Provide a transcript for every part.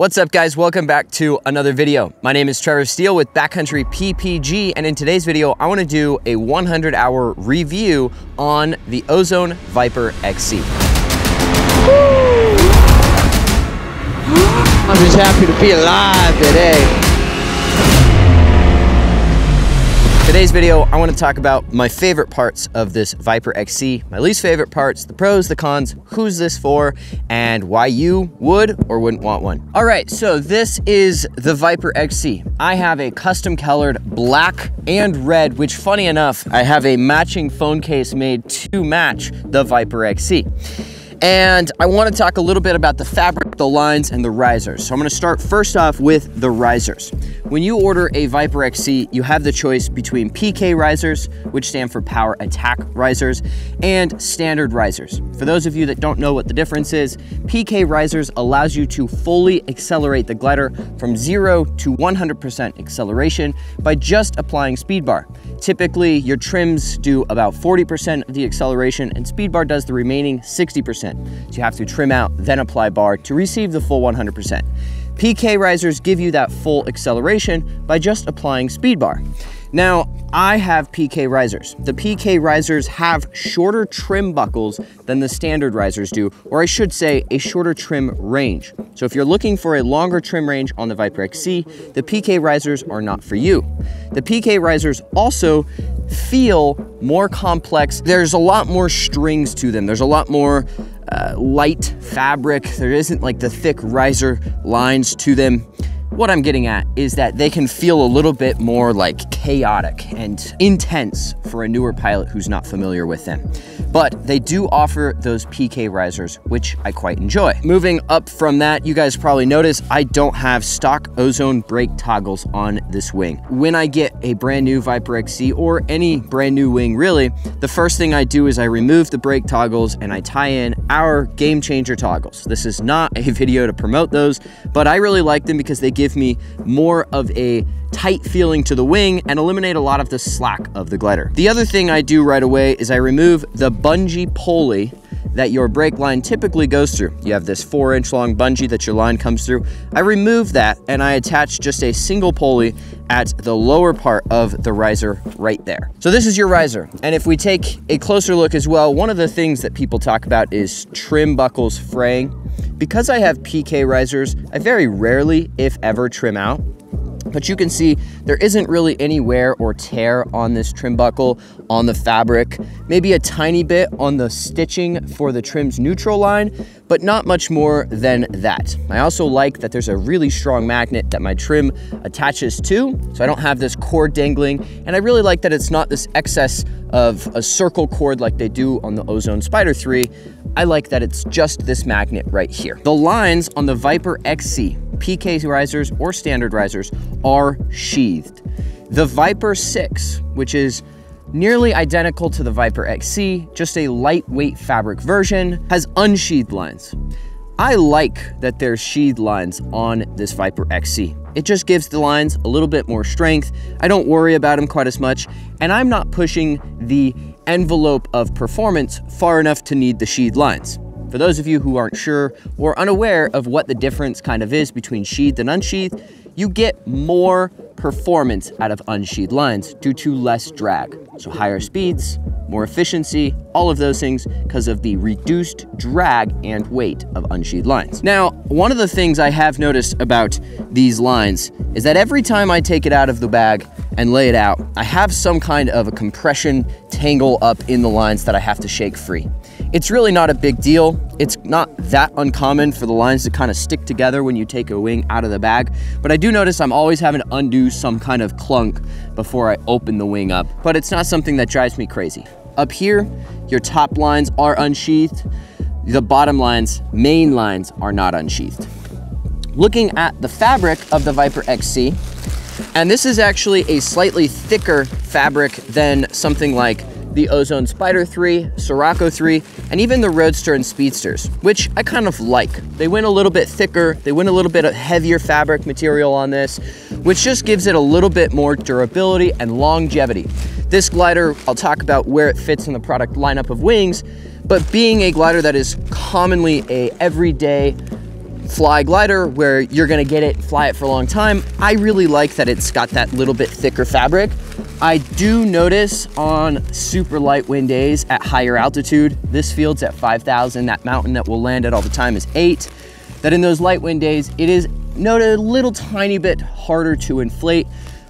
What's up guys, welcome back to another video. My name is Trevor Steele with Backcountry PPG, and in today's video, I wanna do a 100-hour review on the Ozone Viper XC. I'm just happy to be alive today. Today's video, I want to talk about my favorite parts of this Viper XC, my least favorite parts, the pros, the cons, who's this for, and why you would or wouldn't want one. All right, so this is the Viper XC. I have a custom colored black and red, which funny enough, I have a matching phone case made to match the Viper XC. And I want to talk a little bit about the fabric, the lines, and the risers. So I'm going to start first off with the risers. When you order a Viper XC, you have the choice between PK risers, which stand for power attack risers, and standard risers. For those of you that don't know what the difference is, PK risers allows you to fully accelerate the glider from 0 to 100% acceleration by just applying speed bar. Typically, your trims do about 40% of the acceleration and speed bar does the remaining 60%. So you have to trim out, then apply bar to receive the full 100%. PK risers give you that full acceleration by just applying speed bar. Now, I have PK risers. The PK risers have shorter trim buckles than the standard risers do, or I should say a shorter trim range. So if you're looking for a longer trim range on the Viper XC, the PK risers are not for you. The PK risers also feel more complex. There's a lot more strings to them. There's a lot more light fabric. There isn't like the thick riser lines to them. What I'm getting at is that they can feel a little bit more like chaotic and intense for a newer pilot who's not familiar with them. But they do offer those PK risers, which I quite enjoy. Moving up from that, you guys probably notice I don't have stock Ozone brake toggles on this wing. When I get a brand new Viper XC or any brand new wing really, the first thing I do is I remove the brake toggles and I tie in our game changer toggles. This is not a video to promote those, but I really like them because they give me more of a tight feeling to the wing and eliminate a lot of the slack of the glider. The other thing I do right away is I remove the bungee pulley that your brake line typically goes through. You have this 4-inch long bungee that your line comes through. I remove that and I attach just a single pulley at the lower part of the riser right there. So this is your riser. And if we take a closer look as well, one of the things that people talk about is trim buckles fraying. Because I have PK risers, I very rarely, if ever, trim out. But you can see there isn't really any wear or tear on this trim buckle, on the fabric, maybe a tiny bit on the stitching for the trim's neutral line, but not much more than that. I also like that there's a really strong magnet that my trim attaches to, so I don't have this cord dangling, and I really like that it's not this excess of a circle cord like they do on the Ozone Spider 3. I like that it's just this magnet right here. The lines on the Viper XC, PK risers or standard risers, are sheathed. The Viper 6, which is nearly identical to the Viper XC, just a lightweight fabric version, has unsheathed lines. I like that there's sheathed lines on this Viper XC. It just gives the lines a little bit more strength. I don't worry about them quite as much, and I'm not pushing the envelope of performance far enough to need the sheathed lines. For those of you who aren't sure or unaware of what the difference kind of is between sheathed and unsheathed, you get more performance out of unsheathed lines due to less drag. So higher speeds, more efficiency, all of those things because of the reduced drag and weight of unsheathed lines. Now, one of the things I have noticed about these lines is that every time I take it out of the bag and lay it out, I have some kind of a compression tangle up in the lines that I have to shake free. It's really not a big deal. It's not that uncommon for the lines to kind of stick together when you take a wing out of the bag, but I do notice I'm always having to undo some kind of clunk before I open the wing up, but it's not something that drives me crazy. Up here, your top lines are unsheathed. The bottom lines, main lines, are not unsheathed. Looking at the fabric of the Viper XC, and this is actually a slightly thicker fabric than something like the Ozone Spider 3, Sirocco 3, and even the Roadster and Speedsters, which I kind of like. They went a little bit thicker, they went a little bit of heavier fabric material on this, which just gives it a little bit more durability and longevity. This glider, I'll talk about where it fits in the product lineup of wings, but being a glider that is commonly a everyday fly glider where you're gonna get it, fly it for a long time. I really like that it's got that little bit thicker fabric. I do notice on super light wind days at higher altitude, this field's at 5,000, that mountain that we'll land at all the time is 8, that in those light wind days, it is noted a little tiny bit harder to inflate,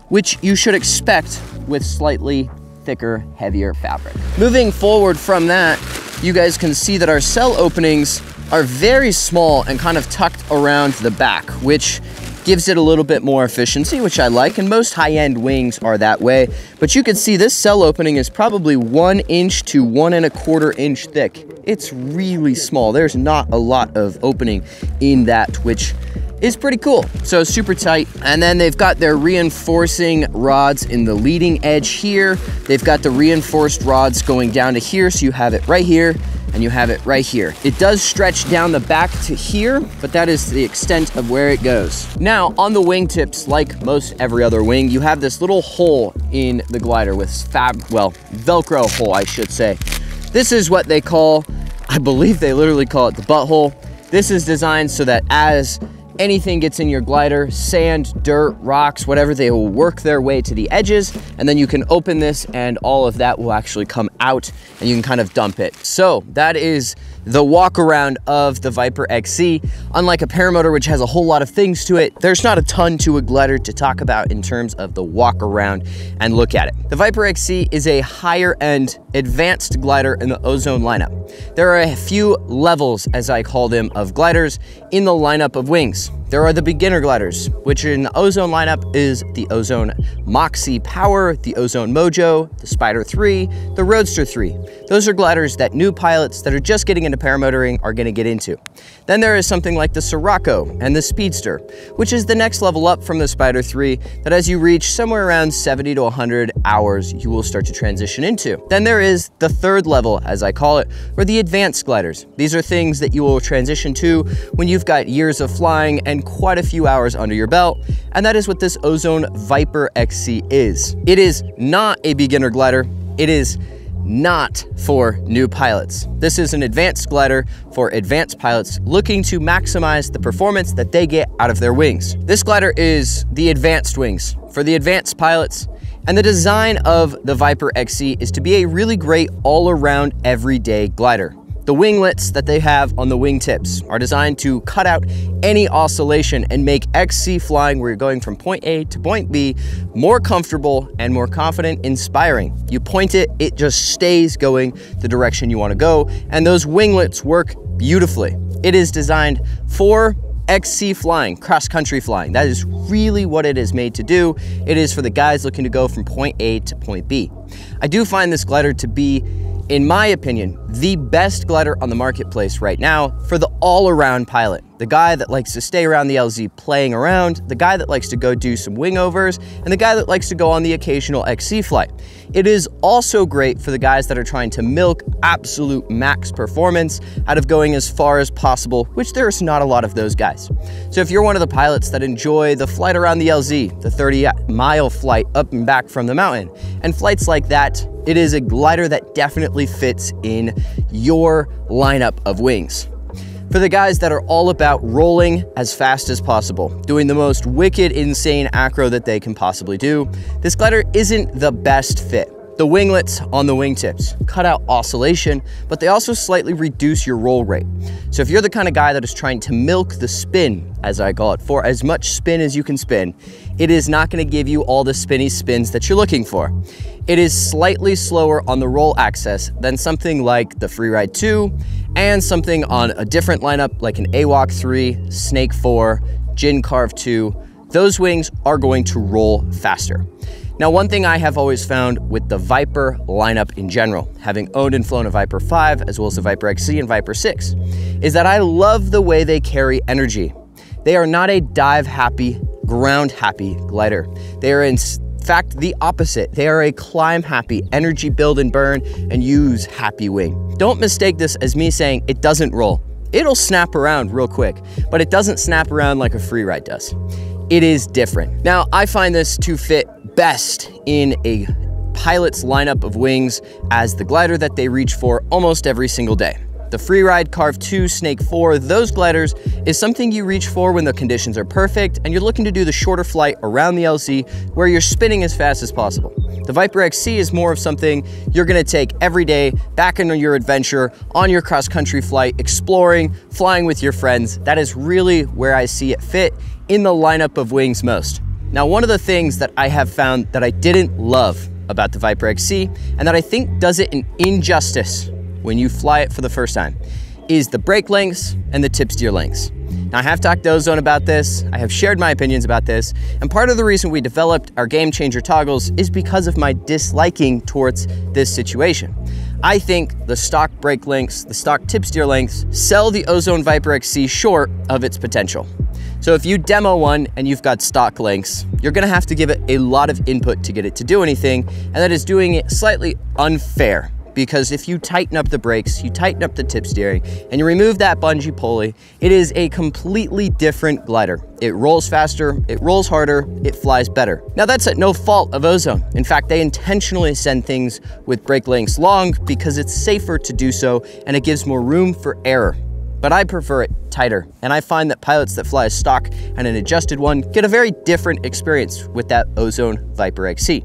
which you should expect with slightly thicker, heavier fabric. Moving forward from that, you guys can see that our cell openings are very small and kind of tucked around the back, which gives it a little bit more efficiency, which I like, and most high-end wings are that way. But you can see this cell opening is probably 1 inch to 1 1/4 inch thick. It's really small. There's not a lot of opening in that, which is pretty cool. So super tight. And then they've got their reinforcing rods in the leading edge here. They've got the reinforced rods going down to here, so you have it right here and you have it right here. It does stretch down the back to here, but that is the extent of where it goes. Now, on the wingtips, like most every other wing, you have this little hole in the glider with Velcro hole, I should say. This is what they call, I believe they literally call it the butthole. This is designed so that as anything gets in your glider, sand, dirt, rocks, whatever, they will work their way to the edges, and then you can open this and all of that will actually come out and you can kind of dump it. So that is the walk around of the Viper XC. Unlike a paramotor, which has a whole lot of things to it, there's not a ton to a glider to talk about in terms of the walk around and look at it. The Viper XC is a higher end advanced glider in the Ozone lineup. There are a few levels, as I call them, of gliders in the lineup of wings. There are the beginner gliders, which in the Ozone lineup is the Ozone Moxie Power, the Ozone Mojo, the Spider 3, the Roadster 3. Those are gliders that new pilots that are just getting into paramotoring are gonna get into. Then there is something like the Sirocco and the Speedster, which is the next level up from the Spider 3 that as you reach somewhere around 70 to 100 hours, you will start to transition into. Then there is the third level, as I call it, or the advanced gliders. These are things that you will transition to when you've got years of flying and quite a few hours under your belt, and that is what this Ozone Viper XC is. It is not a beginner glider. It is not for new pilots. This is an advanced glider for advanced pilots looking to maximize the performance that they get out of their wings. This glider is the advanced wings for the advanced pilots, and the design of the Viper XC is to be a really great all-around everyday glider. The winglets that they have on the wingtips are designed to cut out any oscillation and make XC flying where you're going from point A to point B more comfortable and more confident, inspiring. You point it, it just stays going the direction you want to go, and those winglets work beautifully. It is designed for XC flying, cross-country flying. That is really what it is made to do. It is for the guys looking to go from point A to point B. I do find this glider to be, in my opinion, the best glider on the marketplace right now for the all-around pilot. The guy that likes to stay around the LZ playing around, the guy that likes to go do some wing overs, and the guy that likes to go on the occasional XC flight. It is also great for the guys that are trying to milk absolute max performance out of going as far as possible, which there's not a lot of those guys. So if you're one of the pilots that enjoy the flight around the LZ, the 30-mile flight up and back from the mountain, and flights like that, it is a glider that definitely fits in your lineup of wings. For the guys that are all about rolling as fast as possible, doing the most wicked, insane acro that they can possibly do, this glider isn't the best fit. The winglets on the wingtips cut out oscillation, but they also slightly reduce your roll rate. So if you're the kind of guy that is trying to milk the spin, as I call it, for as much spin as you can spin, it is not going to give you all the spinny spins that you're looking for. It is slightly slower on the roll axis than something like the Freeride 2 and something on a different lineup like an AWOC 3, Snake 4, Gin Carve 2. Those wings are going to roll faster. Now, one thing I have always found with the Viper lineup in general, having owned and flown a Viper 5 as well as the Viper XC and Viper 6, is that I love the way they carry energy. They are not a dive-happy, ground-happy glider. They are in fact the opposite. They are a climb-happy, energy build and burn and use happy wing. Don't mistake this as me saying it doesn't roll. It'll snap around real quick, but it doesn't snap around like a Freeride does. It is different. Now, I find this to fit best in a pilot's lineup of wings as the glider that they reach for almost every single day. The Freeride Carve 2 Snake 4, those gliders, is something you reach for when the conditions are perfect and you're looking to do the shorter flight around the LZ where you're spinning as fast as possible. The Viper XC is more of something you're gonna take every day back into your adventure, on your cross-country flight, exploring, flying with your friends. That is really where I see it fit in the lineup of wings most. Now, one of the things that I have found that I didn't love about the Viper XC, and that I think does it an injustice when you fly it for the first time, is the brake lengths and the tip steer lengths. Now, I have talked to Ozone about this, I have shared my opinions about this, and part of the reason we developed our game changer toggles is because of my disliking towards this situation. I think the stock brake lengths, the stock tip steer lengths, sell the Ozone Viper XC short of its potential. So if you demo one and you've got stock lengths, you're gonna have to give it a lot of input to get it to do anything, and that is doing it slightly unfair. Because if you tighten up the brakes, you tighten up the tip steering, and you remove that bungee pulley, it is a completely different glider. It rolls faster, it rolls harder, it flies better. Now, that's at no fault of Ozone. In fact, they intentionally send things with brake lengths long because it's safer to do so and it gives more room for error. But I prefer it tighter, and I find that pilots that fly a stock and an adjusted one get a very different experience with that Ozone Viper XC.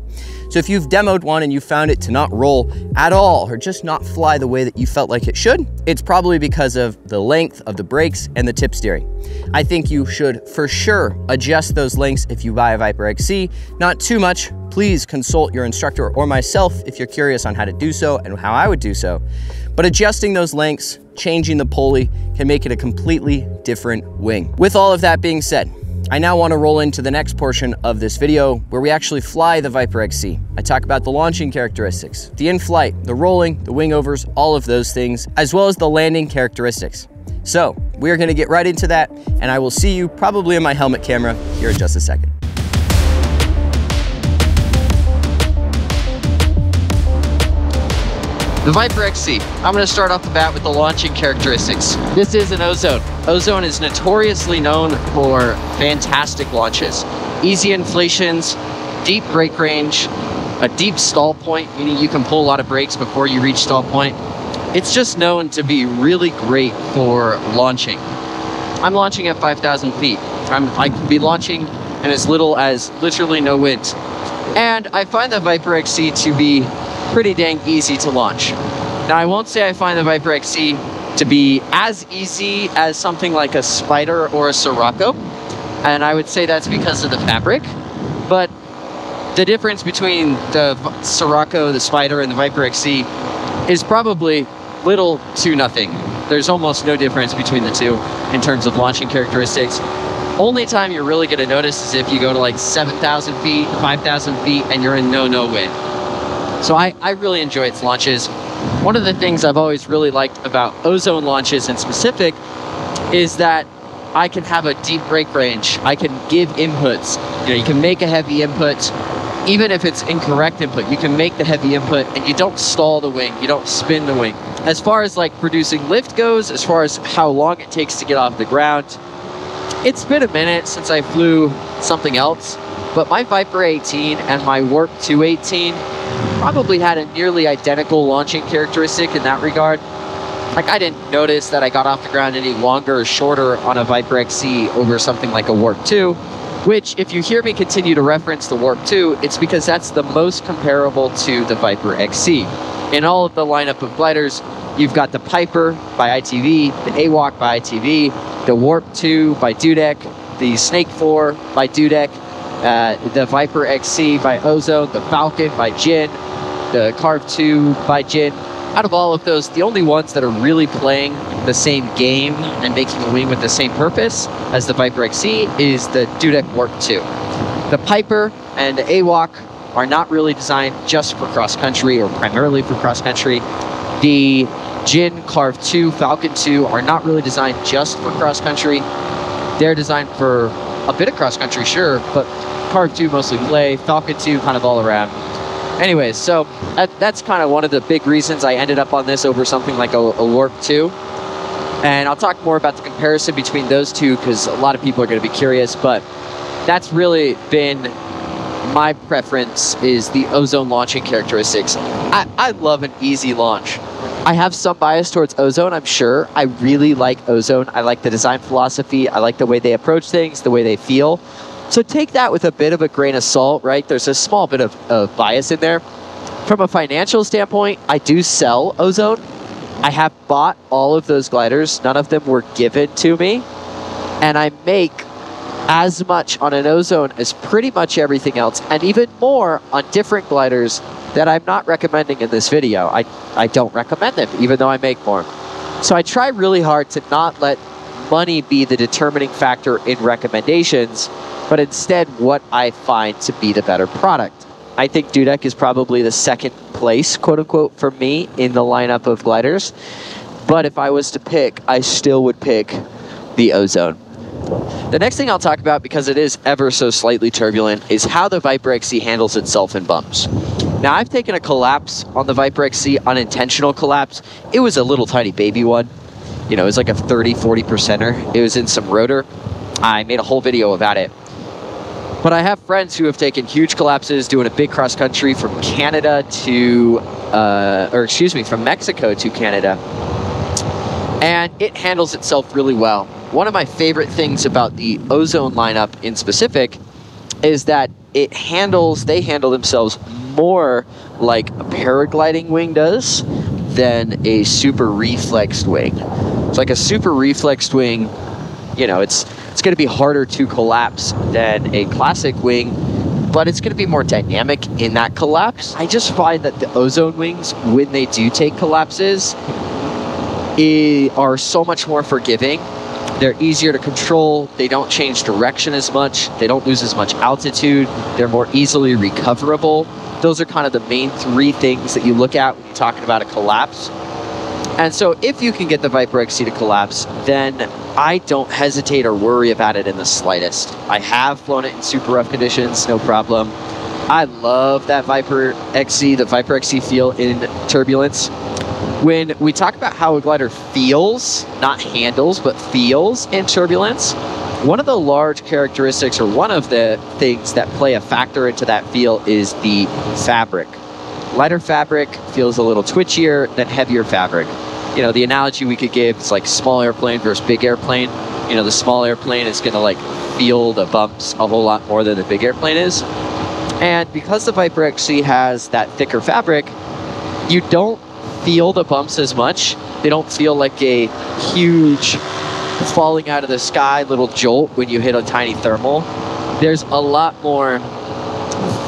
So if you've demoed one and you found it to not roll at all or just not fly the way that you felt like it should, it's probably because of the length of the brakes and the tip steering. I think you should for sure adjust those lengths if you buy a Viper XC, not too much. Please consult your instructor or myself if you're curious on how to do so and how I would do so. But adjusting those lengths, changing the pulley, can make it a completely different wing. With all of that being said, I now want to roll into the next portion of this video where we actually fly the Viper XC. I talk about the launching characteristics, the in-flight, the rolling, the wing overs, all of those things, as well as the landing characteristics. So we're going to get right into that, and I will see you probably in my helmet camera here in just a second. The Viper XC. I'm going to start off the bat with the launching characteristics. This is an Ozone. Ozone is notoriously known for fantastic launches. Easy inflations, deep brake range, a deep stall point, meaning you can pull a lot of brakes before you reach stall point. It's just known to be really great for launching. I'm launching at 5,000 feet. I can be launching in as little as literally no wind. And I find the Viper XC to be pretty dang easy to launch. Now, I won't say I find the Viper XC to be as easy as something like a Spider or a Sirocco, and I would say that's because of the fabric, but the difference between the Sirocco, the Spider, and the Viper XC is probably little to nothing. There's almost no difference between the two in terms of launching characteristics. Only time you're really going to notice is if you go to like 7,000 feet, 5,000 feet, and you're in no wind. So I really enjoy its launches. One of the things I've always really liked about Ozone launches in specific is that I can have a deep brake range. I can give inputs. You know, you can make a heavy input, even if it's incorrect input. You can make the heavy input and you don't stall the wing. You don't spin the wing. As far as like producing lift goes, as far as how long it takes to get off the ground, it's been a minute since I flew something else, but my Viper 18 and my Warp 218 probably had a nearly identical launching characteristic in that regard. Like, I didn't notice that I got off the ground any longer or shorter on a Viper XC over something like a Warp 2, which, if you hear me continue to reference the Warp 2, it's because that's the most comparable to the Viper XC. In all of the lineup of gliders, you've got the Piper by ITV, the AWOC by ITV, the Warp 2 by Dudek, the Snake 4 by Dudek, the Viper XC by Ozone, the Falcon by Jin, the Carve 2 by Jin. Out of all of those, the only ones that are really playing the same game and making a wing with the same purpose as the Viper XC is the Dudek Warp 2. The Piper and the AWOC are not really designed just for cross-country or primarily for cross-country. The Jin, Carve 2, Falcon 2 are not really designed just for cross-country. They're designed for a bit of cross-country, sure, but Carve 2 mostly play, Falcon 2 kind of all around. Anyways, so that's kind of one of the big reasons I ended up on this over something like a Warp 2. And I'll talk more about the comparison between those two because a lot of people are going to be curious, but that's really been my preference is the Ozone launching characteristics. I love an easy launch. I have some bias towards Ozone, I'm sure. I really like Ozone. I like the design philosophy. I like the way they approach things, the way they feel. So take that with a bit of a grain of salt, right? There's a small bit of bias in there. From a financial standpoint, I do sell Ozone. I have bought all of those gliders. None of them were given to me. And I make as much on an Ozone as pretty much everything else, and even more on different gliders that I'm not recommending in this video. I don't recommend them, even though I make more. So I try really hard to not let money be the determining factor in recommendations, but instead what I find to be the better product. I think Dudek is probably the second place, quote unquote, for me in the lineup of gliders. But if I was to pick, I still would pick the Ozone. The next thing I'll talk about, because it is ever so slightly turbulent, is how the Viper XC handles itself in bumps. Now, I've taken a collapse on the Viper XC, unintentional collapse. It was a little tiny baby one. You know, it was like a 30-40%er. It was in some rotor. I made a whole video about it. But I have friends who have taken huge collapses doing a big cross country from Canada to, from Mexico to Canada. And it handles itself really well. One of my favorite things about the Ozone lineup in specific is that they handle themselves more like a paragliding wing does than a super reflexed wing. It's like a super reflexed wing, you know, it's going to be harder to collapse than a classic wing, but it's going to be more dynamic in that collapse. I just find that the Ozone wings, when they do take collapses, are so much more forgiving. They're easier to control. They don't change direction as much. They don't lose as much altitude. They're more easily recoverable. Those are kind of the main three things that you look at when you're talking about a collapse. And so if you can get the Viper XC to collapse, then I don't hesitate or worry about it in the slightest. I have flown it in super rough conditions, no problem. I love that Viper XC, the Viper XC feel in turbulence. When we talk about how a glider feels, not handles, but feels in turbulence, one of the large characteristics, or one of the things that play a factor into that feel, is the fabric. Lighter fabric feels a little twitchier than heavier fabric. You know, the analogy we could give is like small airplane versus big airplane. You know, the small airplane is gonna like feel the bumps a whole lot more than the big airplane is. And because the Viper XC has that thicker fabric, you don't feel the bumps as much. They don't feel like a huge falling out of the sky little jolt when you hit a tiny thermal. There's a lot more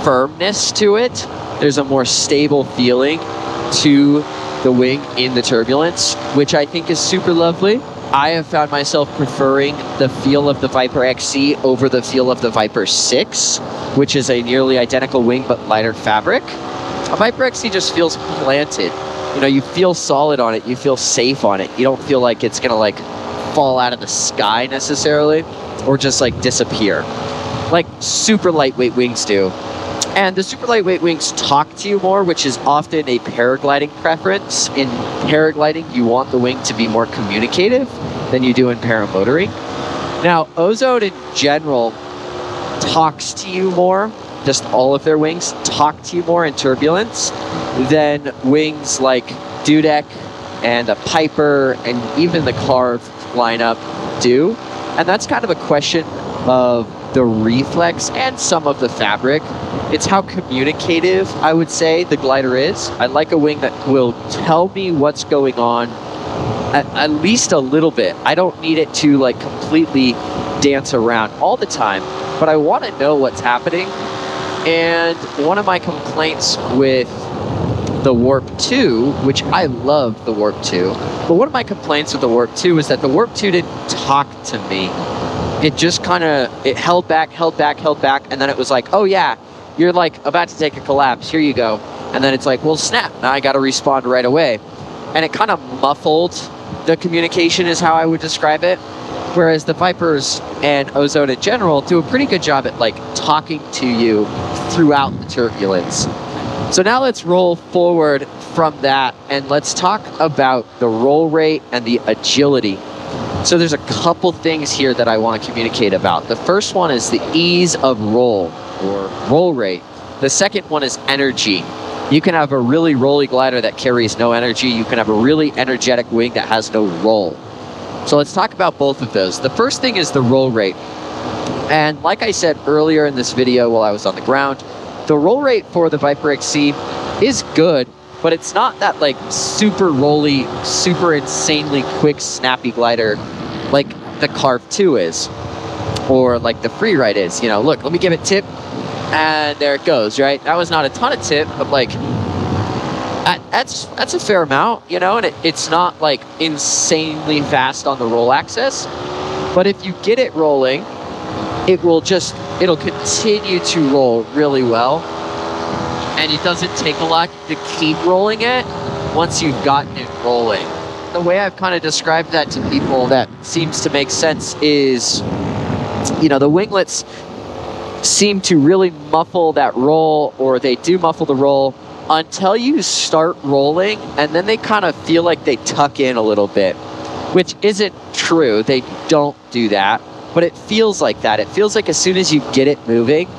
firmness to it. There's a more stable feeling to the wing in the turbulence, which I think is super lovely. I have found myself preferring the feel of the Viper XC over the feel of the Viper 6, which is a nearly identical wing but lighter fabric. A Viper XC just feels planted. You know, you feel solid on it, you feel safe on it. You don't feel like it's gonna like fall out of the sky necessarily, or just like disappear, like super lightweight wings do. And the super lightweight wings talk to you more, which is often a paragliding preference. In paragliding, you want the wing to be more communicative than you do in paramotoring. Now, Ozone in general talks to you more, just all of their wings talk to you more in turbulence than wings like Dudek and the Piper and even the Carve lineup do. And that's kind of a question of the reflex and some of the fabric. It's how communicative, I would say, the glider is. I like a wing that will tell me what's going on at least a little bit. I don't need it to like completely dance around all the time, but I want to know what's happening. And one of my complaints with the Warp 2, which I love the Warp 2, but one of my complaints with the Warp 2 is that the Warp 2 didn't talk to me. It just kind of, it held back, and then it was like, oh yeah, you're like about to take a collapse, here you go. And then it's like, well snap, now I gotta respond right away. And it kind of muffled the communication is how I would describe it. Whereas the Vipers and Ozone in general do a pretty good job at like talking to you throughout the turbulence. So now let's roll forward from that and let's talk about the roll rate and the agility. So there's a couple things here that I want to communicate about. The first one is the ease of roll, or roll rate. The second one is energy. You can have a really rolly glider that carries no energy. You can have a really energetic wing that has no roll. So let's talk about both of those. The first thing is the roll rate. And like I said earlier in this video while I was on the ground, the roll rate for the Viper XC is good, but it's not that like super rolly, super insanely quick, snappy glider like the Carve 2 is, or like the Freeride is. You know, look, let me give it tip, and there it goes, right? That was not a ton of tip, but like, that's a fair amount, you know, and it's not like insanely fast on the roll axis, but if you get it rolling, it'll continue to roll really well, and it doesn't take a lot to keep rolling it once you've gotten it rolling. The way I've kind of described that to people that seems to make sense is, you know, the winglets seem to really muffle that roll, or they do muffle the roll until you start rolling, and then they kind of feel like they tuck in a little bit, which isn't true. They don't do that, but it feels like that. It feels like as soon as you get it moving,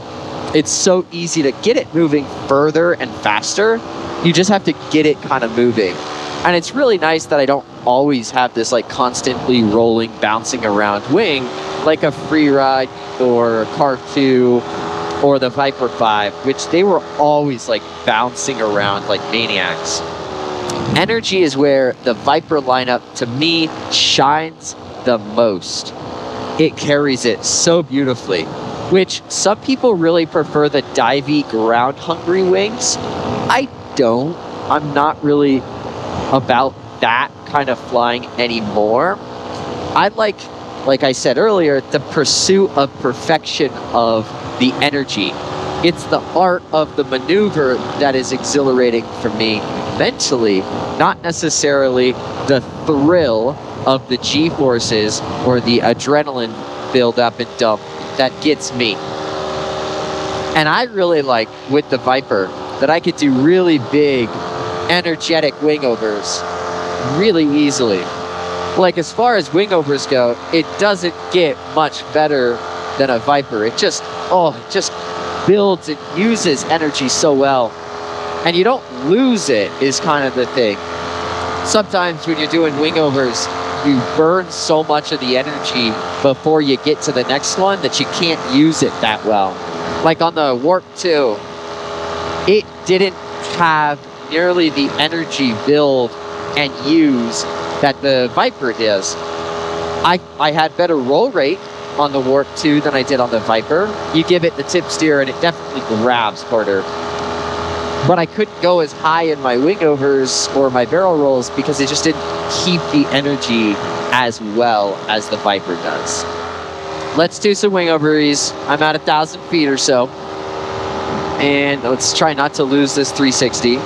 it's so easy to get it moving further and faster. You just have to get it kind of moving. And it's really nice that I don't always have this like constantly rolling, bouncing around wing like a Freeride or a Carve 2 or the Viper 5, which they were always like bouncing around like maniacs. Energy is where the Viper lineup, to me, shines the most. It carries it so beautifully, which some people really prefer the divey, ground-hungry wings. I don't. I'm not really about that kind of flying anymore. I like I said earlier, the pursuit of perfection of the energy. It's the art of the maneuver that is exhilarating for me mentally, not necessarily the thrill of the G-forces or the adrenaline build up and dump that gets me. And I really like with the Viper that I could do really big, energetic wingovers really easily. Like, as far as wingovers go, it doesn't get much better than a Viper. It just builds and uses energy so well. And you don't lose it is kind of the thing. Sometimes when you're doing wingovers, you burn so much of the energy before you get to the next one that you can't use it that well. Like on the Warp 2, it didn't have nearly the energy build and use that the Viper does. I had better roll rate on the Warp 2 than I did on the Viper. You give it the tip steer and it definitely grabs harder. But I couldn't go as high in my wingovers or my barrel rolls because it just didn't keep the energy as well as the Viper does. Let's do some wingovers. I'm at 1,000 feet or so. And let's try not to lose this 360.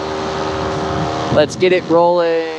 Let's get it rolling.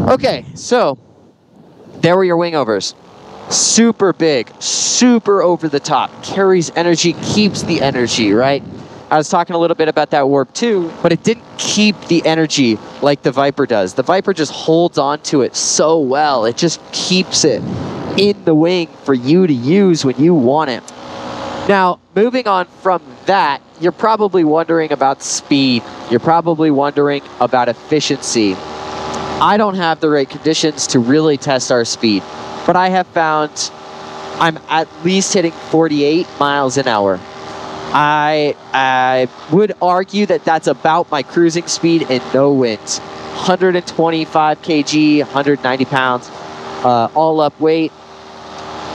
Okay, so there were your wingovers. Super big, super over the top, carries energy, keeps the energy, right? I was talking a little bit about that Warp 2, but it didn't keep the energy like the Viper does. The Viper just holds on to it so well. It just keeps it in the wing for you to use when you want it. Now, moving on from that, you're probably wondering about speed. You're probably wondering about efficiency. I don't have the right conditions to really test our speed, but I have found I'm at least hitting 48 miles an hour. I would argue that that's about my cruising speed in no winds. 125 kg, 190 pounds, all up weight.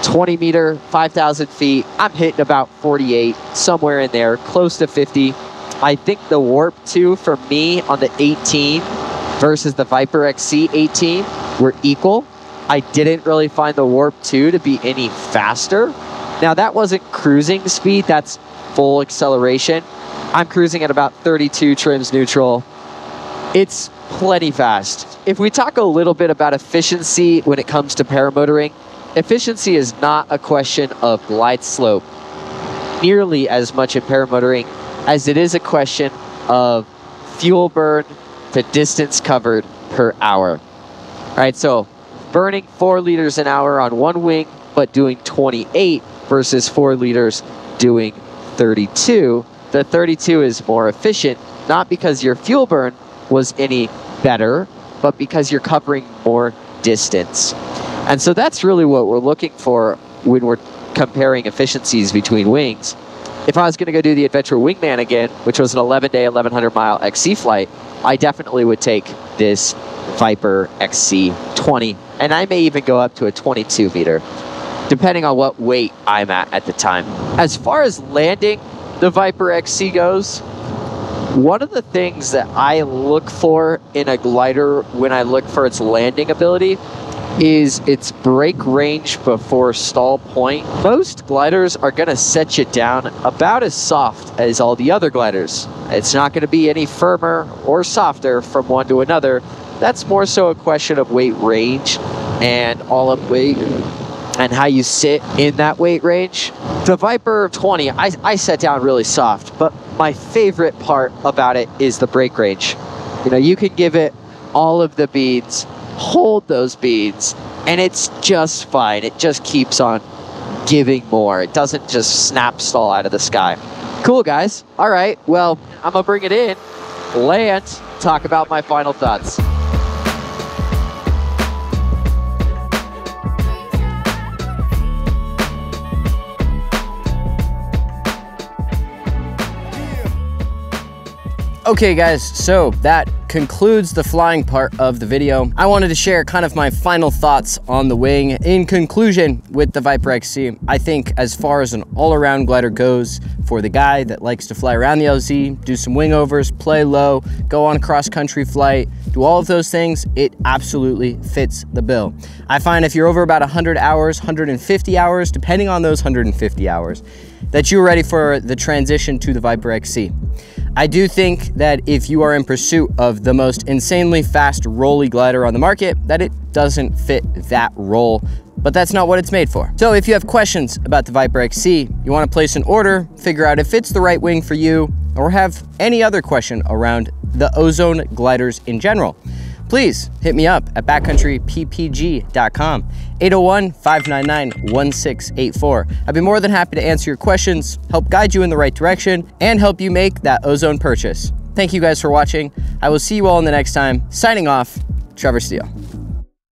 20 meter, 5,000 feet. I'm hitting about 48, somewhere in there, close to 50. I think the Warp 2 for me on the 18 versus the Viper XC 18 were equal. I didn't really find the Warp 2 to be any faster. Now that wasn't cruising speed, that's full acceleration. I'm cruising at about 32 trims neutral. It's plenty fast. If we talk a little bit about efficiency when it comes to paramotoring, efficiency is not a question of glide slope nearly as much in paramotoring as it is a question of fuel burn to distance covered per hour. All right, so burning 4 liters an hour on one wing, but doing 28 versus 4 liters doing 32. The 32 is more efficient, not because your fuel burn was any better, but because you're covering more distance. And so that's really what we're looking for when we're comparing efficiencies between wings. If I was going to go do the Adventure Wingman again, which was an 11-day, 1,100-mile XC flight, I definitely would take this Viper XC20, and I may even go up to a 22 meter, depending on what weight I'm at the time. As far as landing the Viper XC goes, one of the things that I look for in a glider when I look for its landing ability is its brake range before stall point. Most gliders are going to set you down about as soft as all the other gliders. It's not going to be any firmer or softer from one to another. That's more so a question of weight range and all of weight and how you sit in that weight range. The Viper 20, I set down really soft, but my favorite part about it is the brake range. You know, you can give it all of the beads, hold those beads, and it's just fine. It just keeps on giving more. It doesn't just snap stall out of the sky. Cool, guys. All right, well, I'm gonna bring it in, land, talk about my final thoughts. Okay guys, so that concludes the flying part of the video. I wanted to share kind of my final thoughts on the wing. In conclusion, with the Viper XC, I think as far as an all-around glider goes, for the guy that likes to fly around the LZ, do some wing overs, play low, go on a cross-country flight, do all of those things, it absolutely fits the bill. I find if you're over about 100 hours, 150 hours, depending on those 150 hours, that you're ready for the transition to the Viper XC. I do think that if you are in pursuit of the most insanely fast rolly glider on the market, that it doesn't fit that role, but that's not what it's made for. So if you have questions about the Viper XC, you want to place an order, figure out if it's the right wing for you, or have any other question around the Ozone gliders in general, please hit me up at backcountryppg.com, 801-599-1684. I'd be more than happy to answer your questions, help guide you in the right direction, and help you make that Ozone purchase. Thank you guys for watching. I will see you all in the next time. Signing off, Trevor Steele.